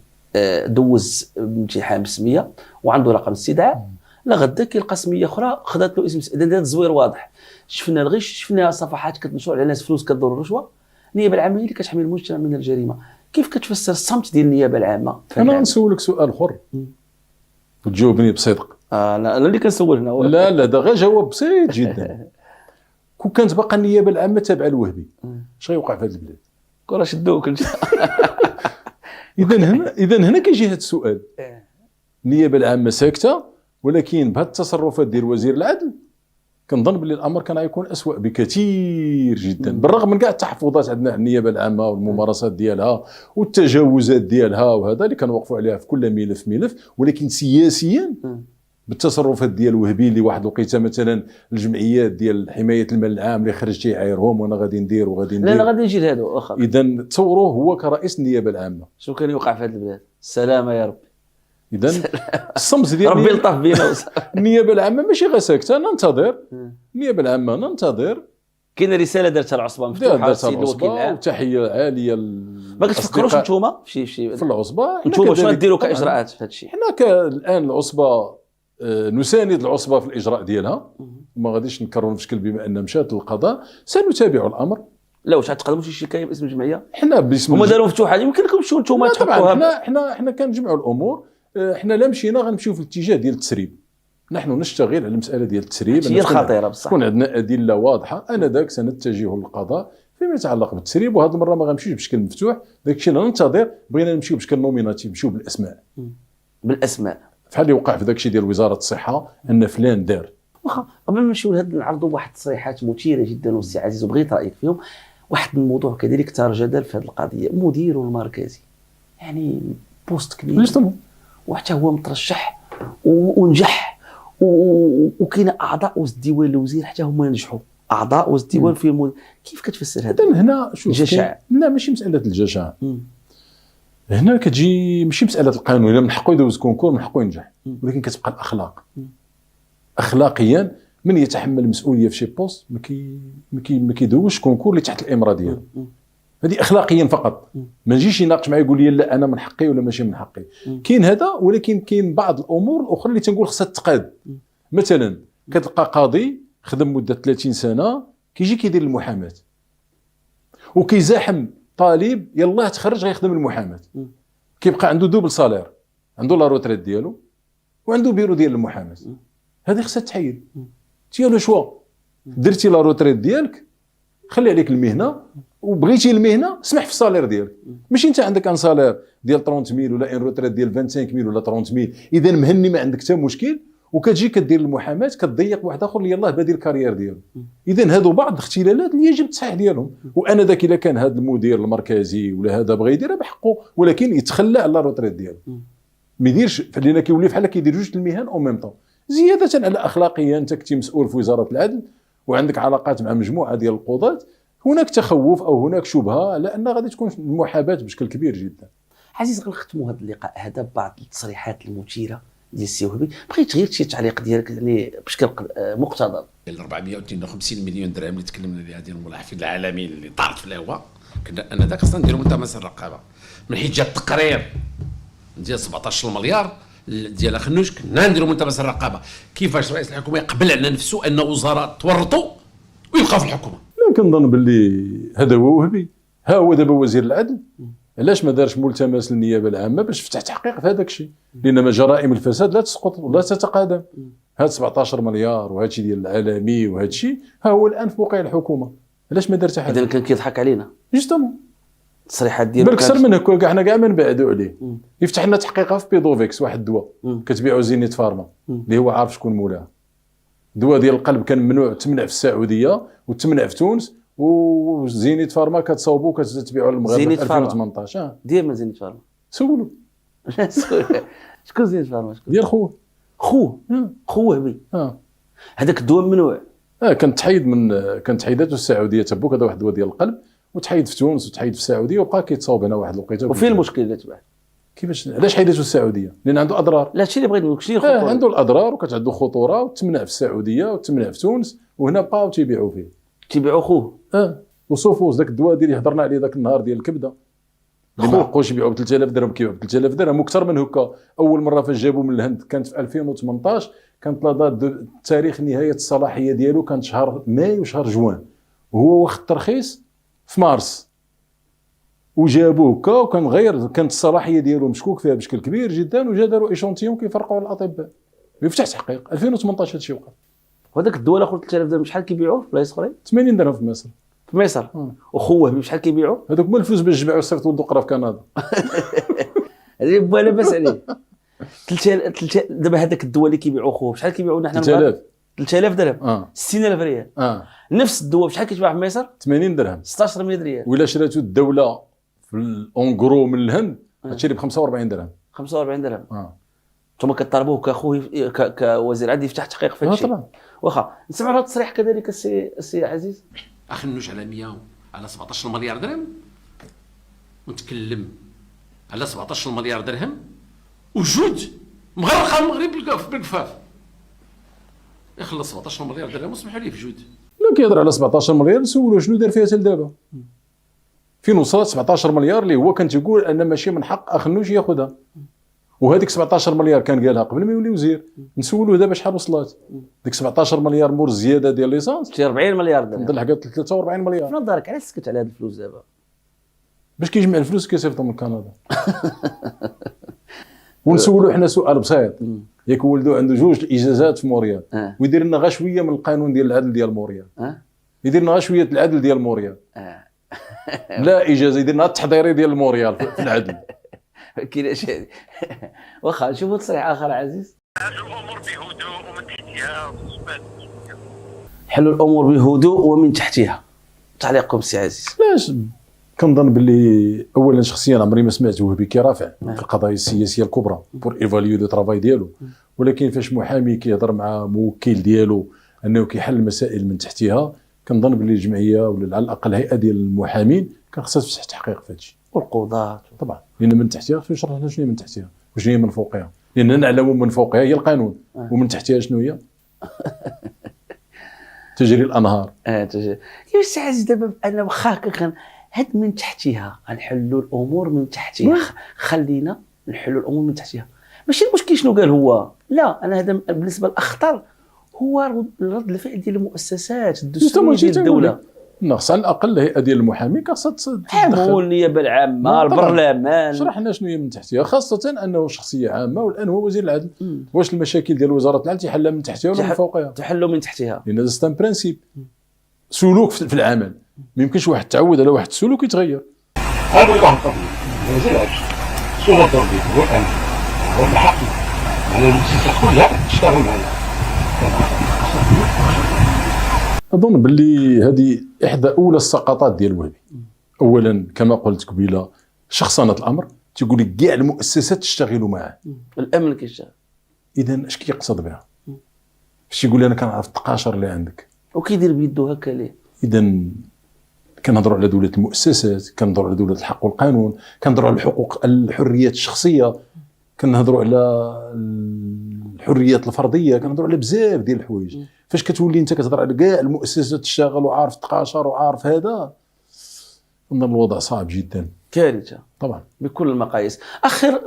[SPEAKER 1] دوز امتحان بالسميه وعنده رقم استدعاء، لا غدا كيلقى سميه اخرى خذات له اسم. اذا هذا التزوير واضح. شفنا الغش، شفنا صفحات كتنشر على ناس فلوس كدور الرشوه. النيابه العامه اللي كتحمي المجتمع من الجريمه، كيف كتفسر الصمت ديال النيابه العامه؟
[SPEAKER 2] انا نسولك سؤال حر وتجاوبني بصدق.
[SPEAKER 1] انا اللي كنسول هنا.
[SPEAKER 2] لا ده غير جواب بسيط جدا. كون كانت باقا النيابه العامه تابعه الوهبي، اش غيوقع في هذه البلاد؟
[SPEAKER 1] كره شدوك.
[SPEAKER 2] اذا هنا كيجي هذا السؤال. النيابه العامه ساكته، ولكن بهذه التصرفات ديال وزير العدل كنظن باللي الامر كان غيكون اسوء بكثير جدا، بالرغم من كاع التحفظات عندنا على النيابه العامه والممارسات ديالها والتجاوزات ديالها وهذا اللي كنوقفوا عليها في كل ملف. ولكن سياسيا بالتصرفات ديال وهبي اللي واحد الوقيته مثلا الجمعيات ديال حمايه المال العام اللي خرج تيعايرهم وانا غادي ندير وغادي ندير.
[SPEAKER 1] لا انا غادي نجي لهذا واخا.
[SPEAKER 2] اذا تصوروه هو كرئيس النيابه العامه
[SPEAKER 1] شنو كان يوقع في هذه البلاد؟ السلامه يا ربي.
[SPEAKER 2] اذا الصمت ديال
[SPEAKER 1] ربي يلطف بينا.
[SPEAKER 2] النيابه العامه ماشي غير ساكته، ننتظر النيابه العامه ننتظر.
[SPEAKER 1] كاين رساله دارتها العصبه مفتوحه
[SPEAKER 2] للسيد الوكيل العام وتحيه عاليه.
[SPEAKER 1] ما كتفكروش نتوما في
[SPEAKER 2] العصبه
[SPEAKER 1] نتوما شنو ديروا كاجراءات في هذا الشيء؟
[SPEAKER 2] حنا الان العصبه نساند العصبه في الاجراء ديالها، وما غاديش نكرروا المشكل بما ان مشات للقضاء. سنتابع الامر.
[SPEAKER 1] لا واش غتقدموا شي شكايه باسم الجمعيه؟
[SPEAKER 2] حنا باسم
[SPEAKER 1] هما داروا مفتوحه، يمكن لكم تمشيو نتوما تحطوها.
[SPEAKER 2] حنا كنجمعوا الامور. حنا لا مشينا غنمشيو في الاتجاه ديال التسريب. نحن نشتغل على المساله ديال التسريب،
[SPEAKER 1] هي الخطيره بصح.
[SPEAKER 2] يكون عندنا ادله واضحه. انا ذاك سنتجه للقضاء فيما يتعلق بالتسريب، وهذه المره ما غنمشيوش بشكل مفتوح. داك الشيء اللي ننتظر بغينا نمشيو بشكل نوميناتيف، نمشيو بالاسماء. بحال اللي وقع في داك الشيء ديال وزاره الصحه ان فلان دار.
[SPEAKER 1] واخا قبل ما نمشيو لهذا نعرضوا واحد التصريحات مثيره جدا والسي عزيز وبغيت رايك فيهم. واحد الموضوع كذلك ثار جدل في هذه القضيه، مدير المركزي يعني بوست كبير وحتى هو مترشح ونجح، وكاين اعضاء وزير الديوان الوزير حتى هما نجحوا، اعضاء وزير الديوان في كيف كتفسر هذا؟
[SPEAKER 2] هنا شوف
[SPEAKER 1] الجشع.
[SPEAKER 2] لا ماشي مساله الجشع. هنا كتجي ماشي مساله القانون، الا من حقه يدوز كونكور من حقه ينجح، ولكن كتبقى الاخلاق. اخلاقيا من يتحمل مسؤوليه في شي بوست ما كيدوزش كونكور اللي تحت الامره ديالو. هذه اخلاقيا فقط. ما نجيش يناقش معايا يقول لي لا انا من حقي ولا ماشي من حقي. كاين هذا، ولكن كاين بعض الامور الاخرى اللي تنقول خصها تقاد. مثلا كتلقى قاضي خدم مده 30 سنه كيجي كيدير المحاماه وكيزاحم طالب يلاه تخرج غيخدم المحاماه، كيبقى عنده دوبل صالير، عنده لا روتريت ديالو وعنده بيرو ديال المحاماه. هذه خصها تحيد. تي لو شوا درتي لا روتريت ديالك خلي عليك المهنه، وبغيتي المهنه سمح في الصالير ديالك. ماشي انت عندك ان صالير ديال 30000 ولا ان روتريت ديال 25000 ولا 30000 اذا مهني ما عندك حتى مشكل، وكتجي كدير المحاماه كتضيق واحد اخر اللي يلاه بادي الكارير ديالو. اذا هادو بعض الاختلالات اللي يجب التصحيح ديالهم. وانا ذاك الا كان هذا المدير المركزي ولا هذا بغى يديرها بحقه، ولكن يتخلى على الروتريت ديالو، ما يديرش لان كيولي بحال كيدير جوج المهن او ميم طون. زياده على اخلاقيا انت كنتي مسؤول في وزاره العدل وعندك علاقات مع مجموعه ديال القضاة، هناك تخوف او هناك شبهه لان غادي تكون المحاباه بشكل كبير جدا.
[SPEAKER 1] عزيز غنختموا هذا اللقاء هذا ببعض التصريحات المثيره ديال السي وهبي. بغيت غير شي تعليق ديالك يعني بشكل مقتضب.
[SPEAKER 3] ال 452 مليون درهم اللي تكلمنا عليها ديال الملاحظين العالميين اللي طارت في الهواء، كنا انا ذاك خصنا نديروا ملتمس الرقابه. من حيت جا التقرير ديال 17 مليار ديال خنوش كنا نديروا ملتمس الرقابه. كيفاش رئيس الحكومه يقبل على نفسه ان وزراء تورطوا ويبقاو في الحكومه؟
[SPEAKER 2] لا كنظن باللي هذا هو وهبي. ها هو دابا وزير العدل، علاش ما دارش ملتمس للنيابه العامه باش تفتح تحقيق في هذاك الشيء؟ لان جرائم الفساد لا تسقط ولا تتقادم. هاد 17 مليار وهذا الشيء ديال العالمي وهذا الشيء ها هو الان في موقع الحكومه. علاش ما دار حتى حاجه؟
[SPEAKER 1] اذا كان كيضحك علينا
[SPEAKER 2] جوستومون
[SPEAKER 1] التصريحات ديالو.
[SPEAKER 2] بل اكثر من هكا، كاع حنا كاع ما نبعدوا عليه. يفتح لنا تحقيقه في بيدوفيكس، واحد الدواء كتبيعو زينيت فارما اللي هو عارف شكون مولاها. الدواء ديال القلب كان ممنوع، تمنع في السعوديه وتمنع في تونس، وزينيت فارما كتصاوبوا كتبيعوا للمغاربه في 2018.
[SPEAKER 1] ديما زينيت فارما
[SPEAKER 2] سولوا
[SPEAKER 1] شكون زينيت فارما؟ شكون
[SPEAKER 2] ديال خوه
[SPEAKER 1] وهبي. هذاك الدواء ممنوع.
[SPEAKER 2] كانت تحيدته السعوديه تبوك. هذا واحد الدواء ديال القلب، وتحيد في تونس وتحيد في السعوديه، وبقى كيتصاوب هنا واحد الوقيته.
[SPEAKER 1] وفين المشكل اللي تبع؟
[SPEAKER 2] كيفاش علاش حيدته السعوديه؟ لان عنده اضرار.
[SPEAKER 1] لا هادشي اللي بغيت نقول، شنو الخطوره؟
[SPEAKER 2] عنده الاضرار وكتعدو خطوره، وتمنع في السعوديه وتمنع في تونس، وهنا بقاو تيبيعوا فيه.
[SPEAKER 1] تيبيعوا خوه.
[SPEAKER 2] وصوفوز داك الدواء اللي هضرنا عليه ذاك النهار ديال الكبده اللي ما حقوش يبيعوا ب 3000 درهم، كيبيعوا ب 3000 درهم واكثر من هكا. اول مره فاش جابوا من الهند كانت في 2018، كانت لا دات تاريخ نهايه الصلاحيه ديالو كان شهر ماي وشهر جوان، وهو واخد الترخيص في مارس وجابوه هكا، وكان غير كانت الصلاحيه ديالو مشكوك فيها بشكل كبير جدا، وجا داروا ايشونتيون كيفرقوا على الاطباء. يفتح تحقيق 2018 هادشي وقع.
[SPEAKER 1] وهذاك الدواء الاخر 3000 درهم شحال كيبيعوه في بلايص اخرين؟
[SPEAKER 2] 80 درهم في مصر.
[SPEAKER 1] في مصر. وخوه بشحال كيبيعوا؟
[SPEAKER 2] هذوك هما الفلوس باش جمعوا صيفط ولدو قرا في كندا.
[SPEAKER 1] هذه با لاباس عليه. 3000 دابا هذاك الدواء اللي كيبيعوا خوه بشحال كيبيعوا حنا؟ 3000 درهم. 60000 ريال. نفس الدواء بشحال كيتباع في مصر؟
[SPEAKER 2] 80 درهم.
[SPEAKER 1] 16 مليون ريال.
[SPEAKER 2] ولا شراتو الدوله في الاونغرو من الهند غتشري ب 45 درهم.
[SPEAKER 1] 45 درهم. انتم كطالبوه كاخوه كوزير عادي يفتح تحقيق في هذا الشيء. واخا نسمعوا هذا التصريح كذلك السي عزيز.
[SPEAKER 3] اخنوش على 100 على 17 مليار درهم، ونتكلم على 17 مليار درهم وجود مغرقه المغرب بالكفاف. يخلص 17 مليار درهم وسمحوا لي في جود.
[SPEAKER 2] لا كيهضر على 17 مليار، نسولو شنو دار فيها حتى لدابا. فين وصلت 17 مليار اللي هو كان تيقول ان ماشي من حق اخنوش ياخذها، وهذيك 17 مليار كان قالها قبل ما يولي وزير. نسولوه دابا شحال وصلت ديك 17 مليار مور الزياده ديال ليسانس؟
[SPEAKER 1] 40 مليار درهم.
[SPEAKER 2] نضل حاجه 43 مليار.
[SPEAKER 1] في نظرك علاش سكت على هاد الفلوس دابا؟
[SPEAKER 2] باش كيجمع الفلوس كيصيفطهم من كندا. ونسولو حنا سؤال بسيط، ياك ولدو عنده 2 اجازات في موريال، ويدير لنا غير شويه من القانون ديال العدل ديال موريال، يدير لنا غير شويه العدل ديال موريال، لا اجازه يدير لنا التحضيري ديال موريال في العدل.
[SPEAKER 1] كايناش هذه. واخا نشوفوا تصريح اخر عزيز.
[SPEAKER 4] الامور بهدوء ومن تحتها.
[SPEAKER 1] حلوا الامور بهدوء ومن تحتها. تعليقكم سي عزيز؟
[SPEAKER 2] علاش كنظن باللي اولا شخصيا عمري ما سمعت وهبي كيرافع في القضايا السياسيه الكبرى بور ايفاليو لو طرافاي ديالو، ولكن فاش محامي كيهضر مع موكل ديالو انه كيحل المسائل من تحتها، كنظن باللي الجمعيه ولا على الاقل الهيئه ديال المحامين كان خصها تفتح تحقيق في هذا الشيء.
[SPEAKER 1] والقضاة
[SPEAKER 2] طبعا، لان من تحتها شرح لنا شنو هي من تحتها وشنو هي من فوقها، لاننا نعلم من فوقها هي القانون ومن تحتها شنو هي؟ تجري الانهار.
[SPEAKER 1] تجري. كيفاش سي عزيز دابا انا واخا كان هاد من تحتها غنحلوا الامور من تحتها، خلينا نحلوا الامور من تحتها. ماشي المشكل شنو قال هو، لا انا هذا بالنسبه الاخطر هو رد الفعل ديال المؤسسات الدستوريه ديال الدوله.
[SPEAKER 2] خص على الاقل الهيئه ديال المحامين خاصها
[SPEAKER 1] تدخل النيابه العامه البرلمان.
[SPEAKER 2] شرحنا شنو هي من تحتها، خاصه انه شخصيه عامه والان هو وزير العدل. واش المشاكل ديال وزاره العدل تحلها من تحتها ولا من فوقها؟
[SPEAKER 1] تحلوا من تحتها،
[SPEAKER 2] لان هذا ستان برانسيب سلوك في العمل. ما يمكنش واحد تعود على واحد السلوك يتغير.
[SPEAKER 4] هذا اللي كنقول وزير العدل سوى الضربي والان والحق على المؤسسات كلها تشتغل معنا.
[SPEAKER 2] اظن باللي هذه احدى اولى السقطات ديال وهبي. اولا كما قلت قبيله شخصنه الامر، تيقول لك كاع المؤسسات تشتغلوا معاه،
[SPEAKER 1] الامن كيشتغل.
[SPEAKER 2] اذا اش كيقصد بها؟ فاش يقول انا كنعرف التقاشر اللي عندك
[SPEAKER 1] وكيدير بيدو هكا ليه؟
[SPEAKER 2] اذا كنهضروا على دوله المؤسسات، كنهضروا على دوله الحق والقانون، كنهضروا على الحقوق الحريات الشخصيه، كنهضروا على الحريات الفرديه، كنهضروا على بزاف ديال الحوايج. فاش كتولي انت كتهضر على كاع المؤسسات تشتغل وعارف تقاشر وعارف هذا، نظن الوضع صعب جدا،
[SPEAKER 1] كارثه
[SPEAKER 2] طبعا
[SPEAKER 1] بكل المقاييس. اخر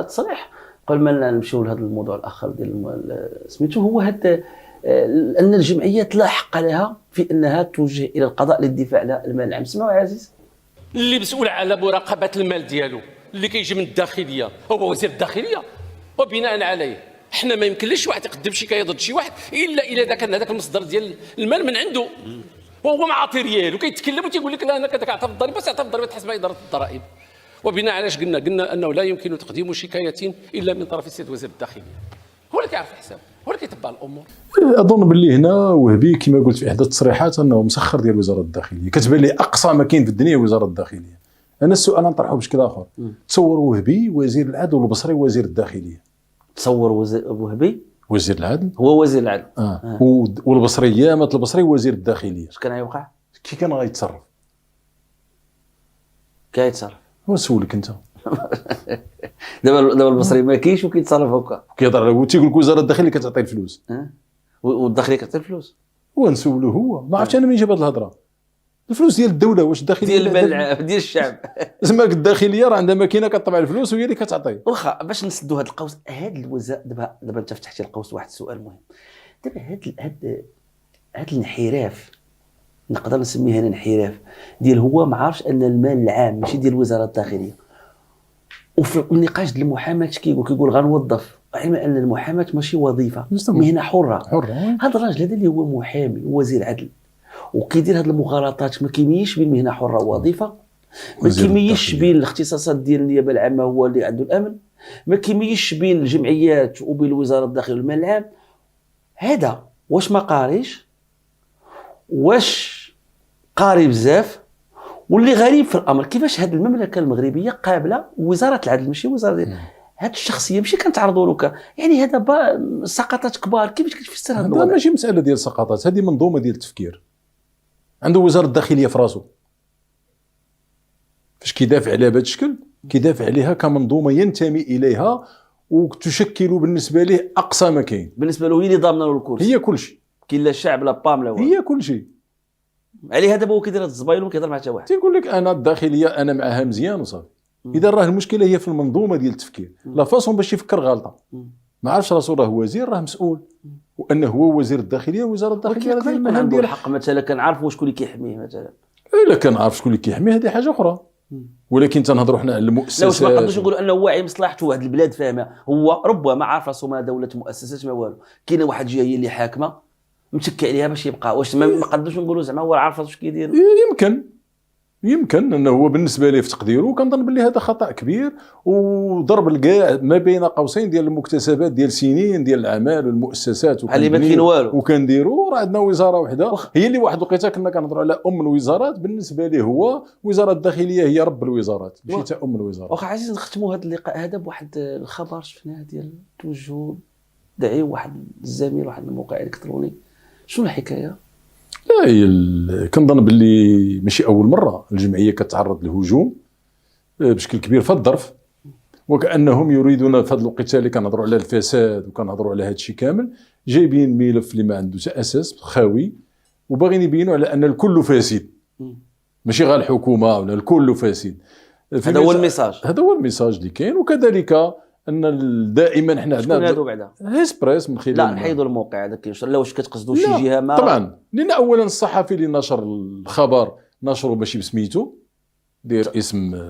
[SPEAKER 1] تصريح قبل ما نمشيو لهذا الموضوع الاخر ديال سميتو، هو هذا ان الجمعيات لا حق لها في انها توجه الى القضاء للدفاع على المال العام. سمعوا يا عزيز.
[SPEAKER 5] اللي مسؤول على مراقبه المال ديالو اللي كيجي من الداخليه هو وزير الداخليه، وبناء عليه حنا ما يمكنليش واحد يقدم شكايه ضد شي واحد الا اذا كان هذاك المصدر ديال المال من عنده وهو ما عاطي ريال وكيتكلم وتيقول لك لا انا كنعطي الضريبه تعطي الضريبه تحسب اداره الضرائب. وبناء علاش قلنا انه لا يمكن تقديم شكايه الا من طرف السيد وزير الداخليه، هو اللي كيعرف الحساب، هو اللي كيتبع الامور.
[SPEAKER 2] اظن باللي هنا وهبي كما قلت في احدى التصريحات انه مسخر ديال وزاره الداخليه، كتبان لي اقصى ما كاين في الدنيا وزاره الداخليه. انا السؤال نطرحه بشكل اخر، تصور وهبي وزير العدل والبصري وزير الداخليه.
[SPEAKER 1] تصور وهبي
[SPEAKER 2] وزير العدل
[SPEAKER 1] هو وزير العدل
[SPEAKER 2] والبصري يامات البصري وزير الداخليه.
[SPEAKER 1] اش كان غيوقع؟
[SPEAKER 2] كي كان غيتصرف؟
[SPEAKER 1] كيتصرف.
[SPEAKER 2] هو نسولك انت.
[SPEAKER 1] دابا البصري ما كاينش وكيتصرف هكا.
[SPEAKER 2] كيهضر على تيقول لك وزاره الداخليه كتعطي الفلوس.
[SPEAKER 1] والداخليه كتعطي الفلوس.
[SPEAKER 2] هو نسولو هو، ما عرفتش انا منين جاب هذه الهضره. الفلوس ديال الدوله واش الداخليه
[SPEAKER 1] ديال المال ديال الشعب.
[SPEAKER 2] زعما الداخليه راه عندها ماكينه كطبع الفلوس وهي اللي كتعطي.
[SPEAKER 1] واخا باش نسدوا هذا القوس، هذا الوزاره دابا انت فتحتي القوس. واحد السؤال مهم دابا، هذا الانحراف نقدر نسميه انا انحراف ديال هو ما عارفش ان المال العام ماشي ديال وزاره الداخليه. وفي النقاش ديال المحاماه كيقول غنوظف، علما ان المحاماه ماشي وظيفه، مهنه حره. هذا الراجل هذا اللي هو محامي ووزير عدل وكيدير هذه المغالطات، ما كيميزش بين مهنه حره ووظيفه، ما كيميزش بين الاختصاصات ديال النيابه العامه هو اللي عنده الامن، ما كيميزش بين الجمعيات وبين وزاره الداخليه والمال العام. هذا واش ما قاريش، واش قاري بزاف، واللي غريب في الامر كيفاش هذه المملكه المغربيه قابله وزاره العدل ماشي وزاره هذه الشخصيه ماشي كنتعرضوا له يعني هذا سقطات كبار. كيفاش كتفسر هذا الوضع؟
[SPEAKER 2] ماشي مساله ديال سقطات، هذه منظومه ديال التفكير. عنده وزاره الداخليه في راسو، فاش كيدافع عليها بهذا الشكل كيدافع عليها كمنظومه ينتمي اليها وتشكل بالنسبه له اقصى ما كاين.
[SPEAKER 1] بالنسبه له هي اللي ضامنه له الكرسي،
[SPEAKER 2] هي كل شيء،
[SPEAKER 1] كاين لا الشعب لا بام لا والو،
[SPEAKER 2] هي كل شيء.
[SPEAKER 1] عليها دابا هو كيدير هاد الزبايل وما كيهضر مع حتى واحد.
[SPEAKER 2] تيقول لك انا الداخليه انا معها مزيان وصافي. اذا راه المشكله هي في المنظومه ديال التفكير، لا فاصون باش يفكر غلطه. ما عرفش راسو راه وزير، راه مسؤول، وانه هو وزير الداخليه ووزاره الداخليه
[SPEAKER 1] راه المهام ديال الحق. مثلا كنعرفوا شكون اللي كيحميه مثلا،
[SPEAKER 2] الا كنعرف شكون اللي كيحميه هذه حاجه اخرى، ولكن تنهضروا حنا على المؤسسات.
[SPEAKER 1] لا واش ما نقدروش نقولوا انه واعي مصلحته واحد البلاد فاهمه، هو ربما عارف راسو ما دوله مؤسسات ما والو، كاينه واحد جهه هي اللي حاكمه متكي عليها باش يبقى. واش ما نقدروش نقولوا زعما هو عارف راسو اش كيدير؟
[SPEAKER 2] يمكن انه هو بالنسبه ليه في تقديره كنظن باللي هذا خطا كبير، وضرب الكاع ما بين قوسين ديال المكتسبات ديال سنين ديال الاعمال والمؤسسات
[SPEAKER 1] اللي ما كاين والو
[SPEAKER 2] وكنديروا. راه عندنا وزاره واحده هي اللي واحد الوقيته كنا كنهضروا على الوزارات. بالنسبه ليه هو وزاره الداخليه هي رب الوزارات، ماشي تا الوزارات.
[SPEAKER 1] واخا عزيز نختموا هذا اللقاء هذا بواحد الخبر شفناه ديال توجه دعي واحد الزميل واحد الموقع الكتروني. شنو الحكايه؟
[SPEAKER 2] لا كنظن باللي ماشي اول مره الجمعيه كتعرض للهجوم بشكل كبير في الظرف، وكانهم يريدون في هذا الوقت اللي كنهضروا على الفساد وكنهضروا على هذا الشيء كامل، جايبين ملف اللي ما عنده اساس خاوي، وباغيين يبينوا على ان الكل فاسد، ماشي غير الحكومه ولا الكل فاسد.
[SPEAKER 1] هذا هو الميساج،
[SPEAKER 2] هذا هو الميساج اللي كاين. وكذلك ان دائما حنا عندنا
[SPEAKER 1] شكون هادو بعدا
[SPEAKER 2] هيسبريس من خلال
[SPEAKER 1] لا نحيدوا الموقع هذا كينشر. لا واش كتقصدوا شي جهه ما؟
[SPEAKER 2] طبعا، لان اولا الصحفي اللي نشر الخبر نشره ماشي بسميتو، دير اسم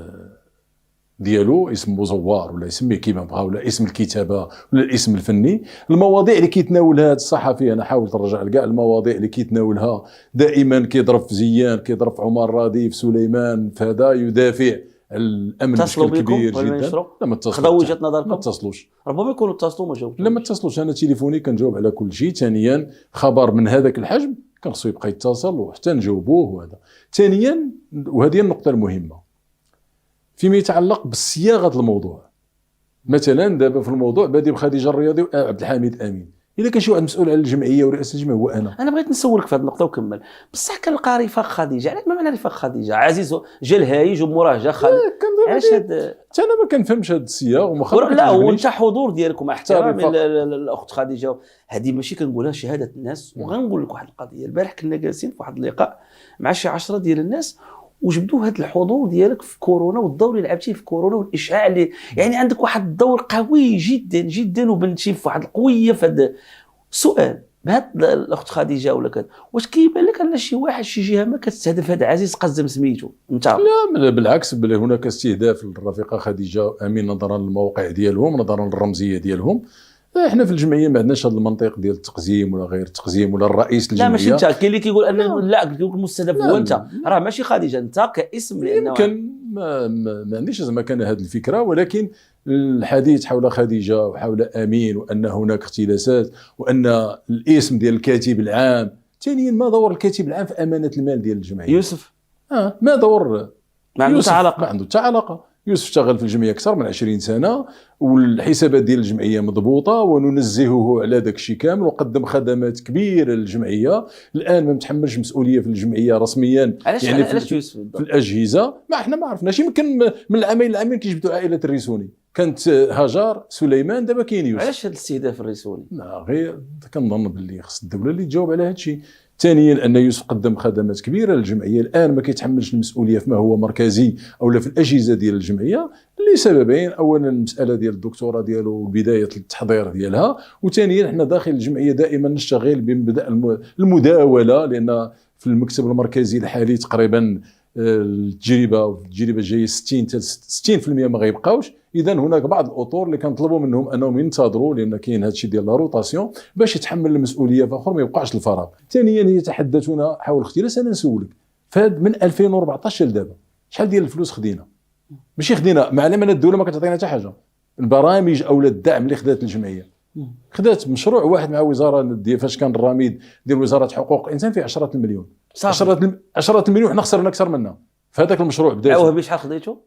[SPEAKER 2] ديالو، اسم مزور ولا يسميه كيما بغا، ولا اسم الكتابه ولا الاسم الفني. المواضيع اللي كيتناولها هذا الصحفي انا حاولت نرجع لكاع المواضيع اللي كيتناولها دائما كيضرب في زيان، كيضرب في عمر راديف سليمان، فهذا يدافع الامن بشكل كبير جدا. لا ما اتصلوش،
[SPEAKER 1] خذوا وجهه نظركم،
[SPEAKER 2] ما اتصلوش،
[SPEAKER 1] ربما يكونوا اتصلوا ما جاوبوش.
[SPEAKER 2] لا ما اتصلوش، انا تليفوني كنجاوب على كل شيء. ثانيا خبر من هذاك الحجم كان خصو يبقى يتصل وحتى نجاوبوه. وهذا ثانيا، وهذه النقطه المهمه فيما يتعلق بصياغه الموضوع. مثلا دابا في الموضوع بادي بخديجه الرياضي وعبد الحميد امين، الا كان شي واحد مسؤول على الجمعيه ورئاسه الجمعيه هو انا
[SPEAKER 1] بغيت نسولك في هذه النقطه وكمل. بصح كنلقى رفاق خديجه، علاش ما معنى رفاق خديجه؟ عزيز جا الهايج وموراه جا خالد، علاش هاد
[SPEAKER 2] انا ما كنفهمش هذا السياق
[SPEAKER 1] لا وانت حضور ديالكم مع احترامي الاخت خديجه، هذه ماشي كنقولها شهاده الناس. وغنقول لك واحد القضيه، البارح كنا جالسين في واحد اللقاء مع شي 10 ديال الناس وجبدوا هذا الحضور ديالك في كورونا والدور اللي لعبتيه في كورونا والاشعاع اللي يعني عندك واحد الدور قوي جدا جدا وبنتي في واحد القويه في هذا السؤال. بهذا الاخت خديجه ولا كذا، واش كيبان لك ان شي واحد شي جهه ما كتستهدف هذا عزيز قزم سميتو انت؟
[SPEAKER 2] لا بالعكس، بل هناك استهداف للرفيقه خديجه امين نظرا للموقع ديالهم، نظرا للرمزيه ديالهم. احنا في الجمعيه ما عندناش هذا المنطق ديال التقزيم ولا غير التقزيم ولا الرئيس
[SPEAKER 1] لا
[SPEAKER 2] الجمعيه.
[SPEAKER 1] ماشي انت، كاين اللي كيقول ان لا كيقول المستهدف هو انت، راه ماشي خديجه، انت كاسم. لانه
[SPEAKER 2] يمكن ما عنديش زعما كان هذه الفكره، ولكن الحديث حول خديجه وحول امين وان هناك اختلاسات وان الاسم ديال الكاتب العام. ثانيا ما دور الكاتب العام في امانه المال ديال الجمعيه؟
[SPEAKER 1] يوسف
[SPEAKER 2] ما دور،
[SPEAKER 1] ما عنده
[SPEAKER 2] يوسف
[SPEAKER 1] علاقه.
[SPEAKER 2] ما عنده حتى علاقه. يوسف اشتغل في الجمعيه اكثر من 20 سنه والحسابات ديال الجمعيه مضبوطه وننزهه على داك الشيء كامل، وقدم خدمات كبيره للجمعيه. الان ما متحملش مسؤوليه في الجمعيه رسميا.
[SPEAKER 1] علاش
[SPEAKER 2] يعني
[SPEAKER 1] علاش يوسف
[SPEAKER 2] في الاجهزه ما احنا ما عرفناش. يمكن من العامين لعامين كيجبدوا عائله الريسوني، كانت هاجار سليمان، دابا كاين يوسف.
[SPEAKER 1] علاش هذا الاستهداف الرسولي؟
[SPEAKER 2] لا غير كنظن باللي خص الدوله اللي تجاوب على هذا الشيء. ثانيا ان يوسف قدم خدمات كبيره للجمعيه، الان ما كيتحملش المسؤوليه فيما هو مركزي او لا في الاجهزه ديال الجمعيه لسببين. اولا المساله ديال الدكتوراه ديالو بدايه التحضير ديالها، وثانيا احنا داخل الجمعيه دائما نشتغل بمبدا المداوله، لان في المكتب المركزي الحالي تقريبا التجربه جايه 60% ما غيبقاوش. اذا هناك بعض الاطر اللي كنطلبوا منهم انهم ينتظروا، لان كاين هذا الشيء ديال لا روتاسيون باش يتحمل المسؤوليه فاخر ما يوقعش الفراغ. ثانيا يتحدثون حول الاختلاس. انا نسولك فهاد من 2014 لدابا شحال ديال الفلوس خدينا؟ ماشي خدينا معلم، انا الدوله ما كتعطينا حتى حاجه. البرامج او الدعم اللي خدات الجمعيه، خدات مشروع واحد مع وزاره ديال فاش كان الرميد ديال وزاره حقوق الانسان فيه 10 المليون. 10 المليون حنا خسرنا اكثر منها في هذاك المشروع. بدا
[SPEAKER 1] وهبي شحال خديتو؟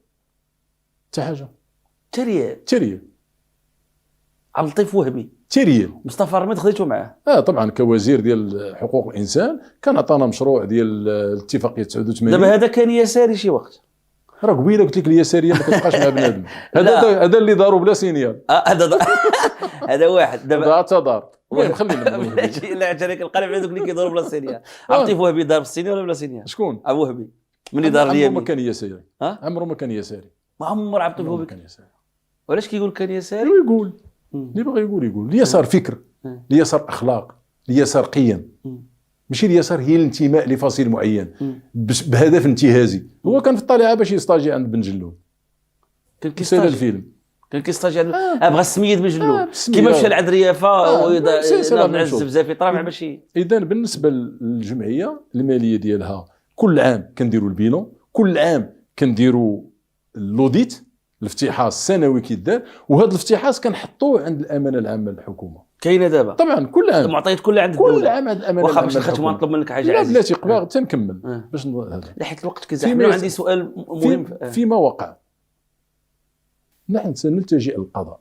[SPEAKER 2] حتى حاجه.
[SPEAKER 1] تريال عبد اللطيف وهبي
[SPEAKER 2] تيريال.
[SPEAKER 1] مصطفى الرميد خديتو معاه؟
[SPEAKER 2] طبعا كوزير ديال حقوق الانسان كان عطانا مشروع ديال الاتفاقيه 89.
[SPEAKER 1] دابا هذا كان يساري شي وقت.
[SPEAKER 2] راه قبيله قلت لك اليساريه ما كتبقاش مع بنادم. هذا اللي داروا بلا سينيال.
[SPEAKER 1] هذا واحد دابا
[SPEAKER 2] هذا تدار. المهم خلينا
[SPEAKER 1] ماشي لا عجلك القلب هذوك اللي كيدوروا بلا سينيال. عبد اللطيف وهبي دار بالسينيال ولا بلا سينيال؟
[SPEAKER 2] شكون؟
[SPEAKER 1] ابو وهبي من دار اليمين.
[SPEAKER 2] عمره ما كان يساري. عمره ما كان يساري.
[SPEAKER 1] ما عمر عبد اللطيف وهبي
[SPEAKER 2] كان يساري.
[SPEAKER 1] وعلاش كيقول كان يساري؟
[SPEAKER 2] يقول اللي باغي يقول اليسار فكر، اليسار اخلاق، اليسار قيم. ماشي اليسار هي الانتماء لفصيل معين بهدف انتهازي. هو كان في الطليعه باش يستاجي عند بن جلول.
[SPEAKER 1] كان كيستاجي
[SPEAKER 2] الفيلم،
[SPEAKER 1] كان كيستاجي بغى السميد بن جلول كيما مشى لعند ريافه ويضرب الزبزافي طرا ماشي. اذا
[SPEAKER 2] بالنسبه للجمعيه الماليه ديالها كل عام كنديروا البيلون، كل عام كنديروا اللوديت، الافتحاص السنوي كيدار، وهذا الافتحاص كنحطوه عند الامانه العامه للحكومه.
[SPEAKER 1] كاينه دابا
[SPEAKER 2] طبعا كل عام
[SPEAKER 1] معطيات كلها عند الدوله.
[SPEAKER 2] كل عام عند الامانه
[SPEAKER 1] واخا باش نختم نطلب منك حاجه
[SPEAKER 2] لا
[SPEAKER 1] عزيز.
[SPEAKER 2] بلاتي قبل تنكمل باش
[SPEAKER 1] لا حيت الوقت كيزحمنا. عندي سؤال مهم
[SPEAKER 2] فيما وقع. نحن سنلتجئ للقضاء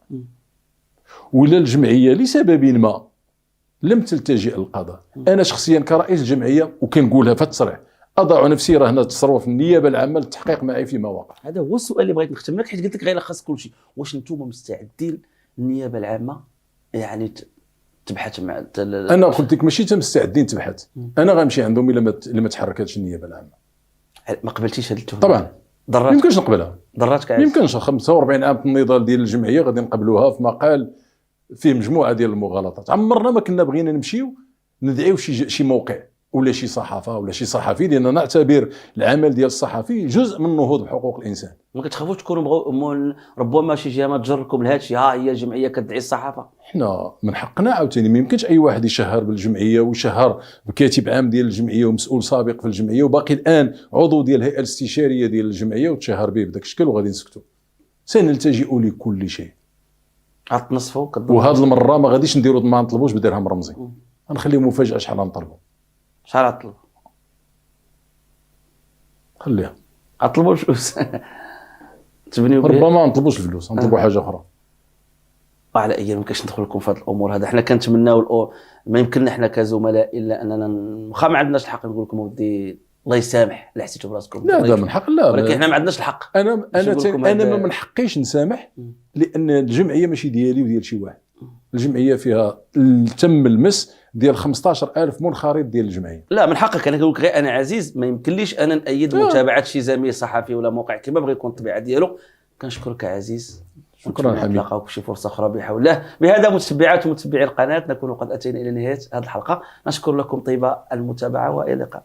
[SPEAKER 2] ولا الجمعيه لسبب ما لم تلتجئ للقضاء. انا شخصيا كرئيس الجمعيه وكنقولها في التصريح اضع نفسي رهن التصرف في النيابه العامه للتحقيق معي فيما وقع.
[SPEAKER 1] هذا هو السؤال اللي بغيت نختم لك، حيت قلت لك غيلخص كل شيء. واش انتم مستعدين النيابه العامه يعني تبحث مع
[SPEAKER 2] انا قلت لك ماشي مستعدين تبحث، انا غنمشي عندهم الا ما تحركتش النيابه العامه.
[SPEAKER 1] ما قبلتيش هذه التهمه؟
[SPEAKER 2] طبعا ما يمكنش نقبلها.
[SPEAKER 1] ضراتك
[SPEAKER 2] ما يمكنش. 45 عام في النضال ديال الجمعيه غادي نقبلوها في مقال فيه مجموعه ديال المغالطات. عمرنا ما كنا بغينا نمشيو ندعيو شي موقع ولا شي صحافه ولا شي صحفي، لان نعتبر العمل ديال الصحفي جزء من النهوض بحقوق الانسان.
[SPEAKER 1] ما كتخافوش تكونوا ربما شي جهه ما تجركم لهذا الشيء؟ ها هي الجمعيه كتدعي الصحافه.
[SPEAKER 2] حنا من حقنا عاوتاني ما يمكنش اي واحد يشهر بالجمعيه ويشهر بكاتب عام ديال الجمعيه ومسؤول سابق في الجمعيه وباقي الان عضو ديال الهيئه الاستشاريه ديال الجمعيه وتشهر به بداك الشكل وغادي نسكتوا. سنلتجئ لكل شيء.
[SPEAKER 1] غتنصفوا
[SPEAKER 2] وهذه المره ما غاديش نديروا ما نطلبوش بدرهم رمزي. غنخليو مفاجاه شحال غنطلبوا.
[SPEAKER 1] شحال غطلب؟
[SPEAKER 2] خليها
[SPEAKER 1] غطلبوا الفلوس. تبنيو
[SPEAKER 2] ربما ما نطلبوش الفلوس، نطلبوا حاجه اخرى.
[SPEAKER 1] على اي ما كاش ندخل لكم في هذه الامور. هذا حنا كنتمناو ما يمكننا حنا كزملاء الا اننا واخا ما عندناش الحق نقول لكم ودي الله يسامح اللي حسيتوا براسكم.
[SPEAKER 2] لا هذا من حق. لا
[SPEAKER 1] ولكن حنا ما عندناش الحق.
[SPEAKER 2] انا ما من حقيش نسامح، لان الجمعيه ماشي ديالي وديال شي واحد. الجمعيه فيها تم المس ديال 15000 منخرط ديال الجمعيه.
[SPEAKER 1] لا من حقك. انا كنقول لك غير انا عزيز ما يمكنليش انا نأيد متابعه شي زميل صحفي ولا موقع كما بغى يكون الطبيعه ديالو. كنشكرك عزيز.
[SPEAKER 2] شكرا حميد.
[SPEAKER 1] نلقاوك شي فرصه اخرى بحول الله. بهذا متتبعات ومتتبعي القناه نكون قد اتينا الى نهايه هذه الحلقه. نشكر لكم طيب المتابعه والى اللقاء.